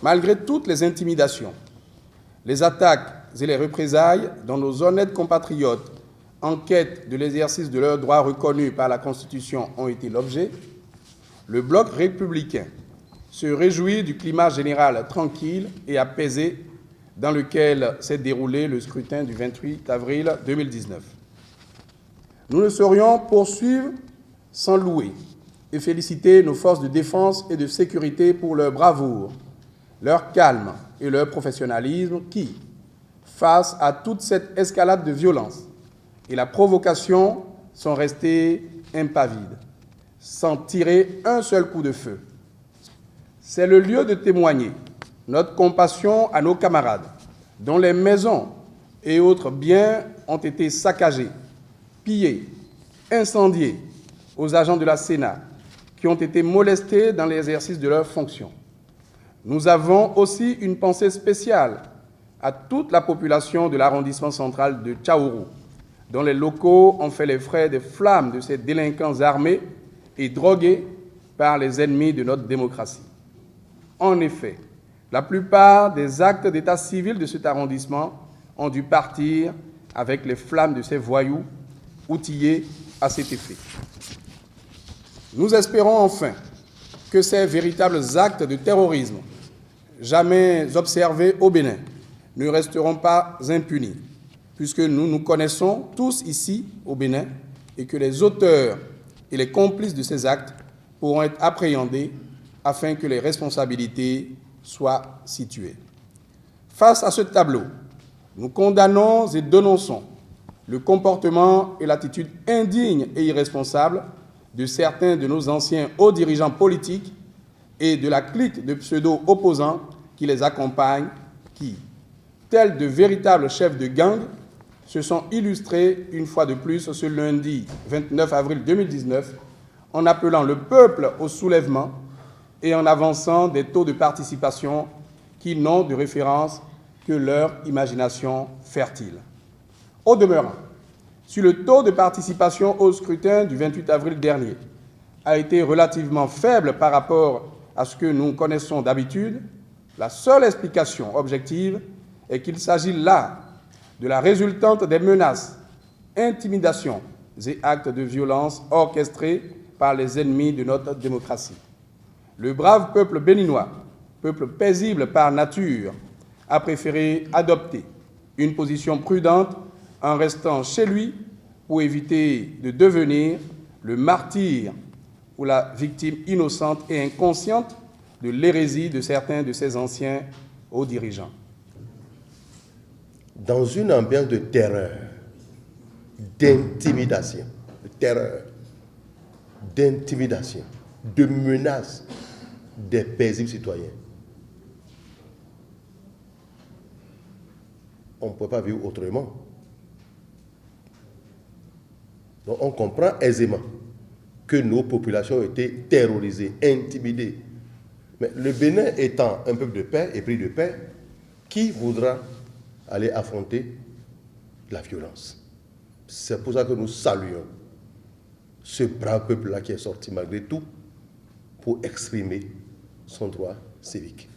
malgré toutes les intimidations, les attaques et les représailles dont nos honnêtes compatriotes en quête de l'exercice de leurs droits reconnus par la Constitution ont été l'objet, le bloc républicain se réjouit du climat général tranquille et apaisé dans lequel s'est déroulé le scrutin du 28 avril 2019. Nous ne saurions poursuivre sans louer et féliciter nos forces de défense et de sécurité pour leur bravoure, leur calme et leur professionnalisme qui, face à toute cette escalade de violence et la provocation, sont restés impavides, sans tirer un seul coup de feu. C'est le lieu de témoigner notre compassion à nos camarades dont les maisons et autres biens ont été saccagés, pillés, incendiés, aux agents de la Sénat qui ont été molestés dans l'exercice de leurs fonctions. Nous avons aussi une pensée spéciale à toute la population de l'arrondissement central de Tchaourou, dont les locaux ont fait les frais des flammes de ces délinquants armés et drogués par les ennemis de notre démocratie. En effet, la plupart des actes d'état civil de cet arrondissement ont dû partir avec les flammes de ces voyous outillés à cet effet. Nous espérons enfin que ces véritables actes de terrorisme, jamais observés au Bénin, ne resteront pas impunis, puisque nous nous connaissons tous ici au Bénin et que les auteurs et les complices de ces actes pourront être appréhendés afin que les responsabilités soient situées. Face à ce tableau, nous condamnons et dénonçons le comportement et l'attitude indigne et irresponsable de certains de nos anciens hauts dirigeants politiques et de la clique de pseudo-opposants qui les accompagnent, qui, tels de véritables chefs de gang, se sont illustrés une fois de plus ce lundi 29 avril 2019 en appelant le peuple au soulèvement et en avançant des taux de participation qui n'ont de référence que leur imagination fertile. Au demeurant, si le taux de participation au scrutin du 28 avril dernier a été relativement faible par rapport à ce que nous connaissons d'habitude, la seule explication objective est qu'il s'agit là de la résultante des menaces, intimidations et actes de violence orchestrés par les ennemis de notre démocratie. Le brave peuple béninois, peuple paisible par nature, a préféré adopter une position prudente en restant chez lui pour éviter de devenir le martyr ou la victime innocente et inconsciente de l'hérésie de certains de ses anciens hauts dirigeants. Dans une ambiance de terreur, d'intimidation, de menace des paisibles citoyens, on ne peut pas vivre autrement. Donc on comprend aisément que nos populations ont été terrorisées, intimidées. Mais le Bénin étant un peuple de paix, épris de paix, qui voudra aller affronter la violence? C'est pour ça que nous saluons ce brave peuple-là qui est sorti malgré tout pour exprimer son droit civique.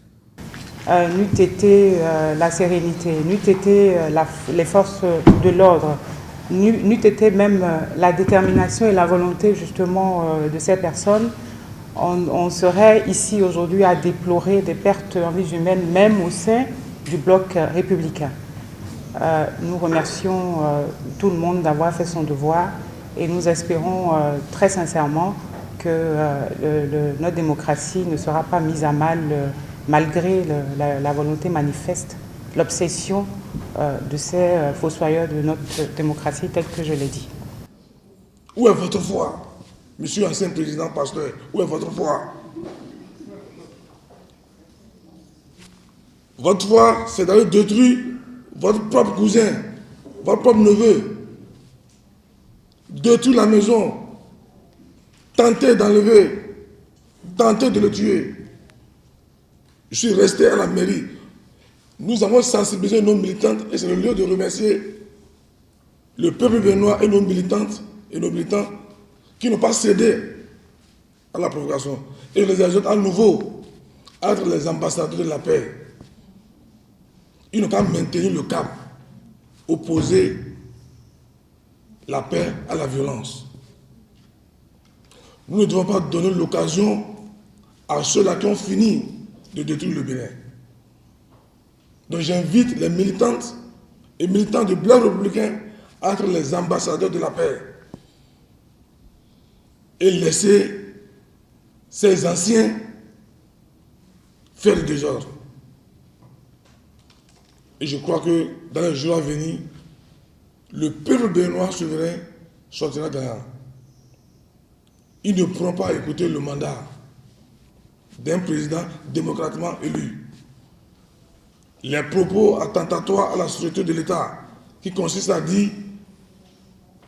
N'eût été la sérénité, n'eût été les forces de l'ordre, n'eût été même la détermination et la volonté justement de ces personnes, on serait ici aujourd'hui à déplorer des pertes en vies humaines, même au sein du bloc républicain. Nous remercions tout le monde d'avoir fait son devoir et nous espérons très sincèrement que notre démocratie ne sera pas mise à mal malgré la volonté manifeste, l'obsession de ces fossoyeurs de notre démocratie, tel que je l'ai dit. Où est votre foi, monsieur ancien président pasteur? Où est votre foi? Votre foi, c'est d'aller détruire votre propre cousin, votre propre neveu, détruire la maison, tenter d'enlever, tenter de le tuer. Je suis resté à la mairie. Nous avons sensibilisé nos militantes et c'est le lieu de remercier le peuple béninois et nos militantes et nos militants qui n'ont pas cédé à la provocation. Et je les ajoute à nouveau entre les ambassadeurs de la paix. Ils n'ont qu'à maintenir le cap, opposer la paix à la violence. Nous ne devons pas donner l'occasion à ceux-là qui ont fini de détruire le Bénin. Donc j'invite les militantes et militants du bloc républicain à être les ambassadeurs de la paix et laisser ces anciens faire le désordre. Et je crois que dans les jours à venir, le peuple béninois souverain sortira gagnant. Ils ne pourront pas écouter le mandat d'un président démocratiquement élu. Les propos attentatoires à la société de l'État, qui consistent à dire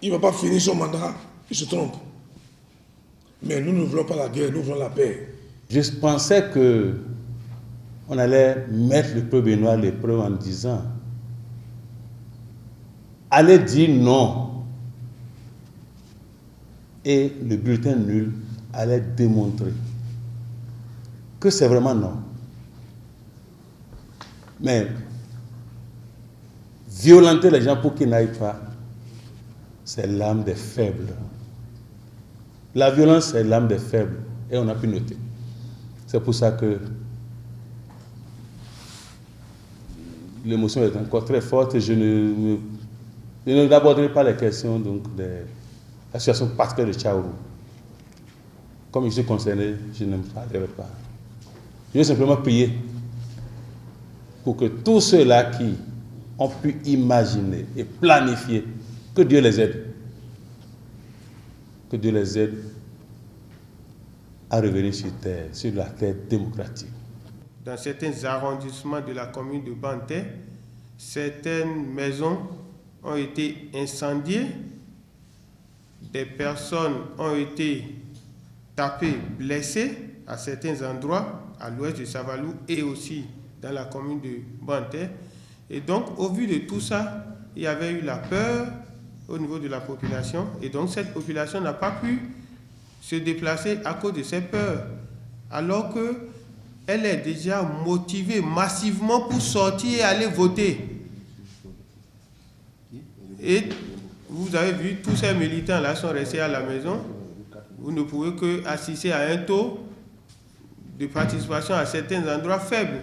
qu'il ne va pas finir son mandat, il se trompe. Mais nous ne voulons pas la guerre, nous voulons la paix. Je pensais qu'on allait mettre le peuple béninois à l'épreuve en disant allez dire non. Et le bulletin nul allait démontrer que c'est vraiment non. Mais violenter les gens pour qu'ils n'aillent pas, c'est l'âme des faibles. La violence, c'est l'âme des faibles. Et on a pu noter. C'est pour ça que l'émotion est encore très forte et je n'aborderai pas les questions donc, de la situation particulière de Tchaourou. Comme je suis concerné, je ne me parlerai pas. Je vais simplement prier pour que tous ceux-là qui ont pu imaginer et planifier, que Dieu les aide. Que Dieu les aide à revenir sur la terre démocratique. Dans certains arrondissements de la commune de Banté, certaines maisons ont été incendiées, des personnes ont été tapées, blessées à certains endroits, à l'ouest de Savalou et aussi dans la commune de Banté. Et donc, au vu de tout ça, il y avait eu la peur au niveau de la population. Et donc, cette population n'a pas pu se déplacer à cause de ces peurs. Alors qu'elle est déjà motivée massivement pour sortir et aller voter. Et vous avez vu, tous ces militants-là sont restés à la maison. Vous ne pouvez que assister à un taux de participation à certains endroits faibles.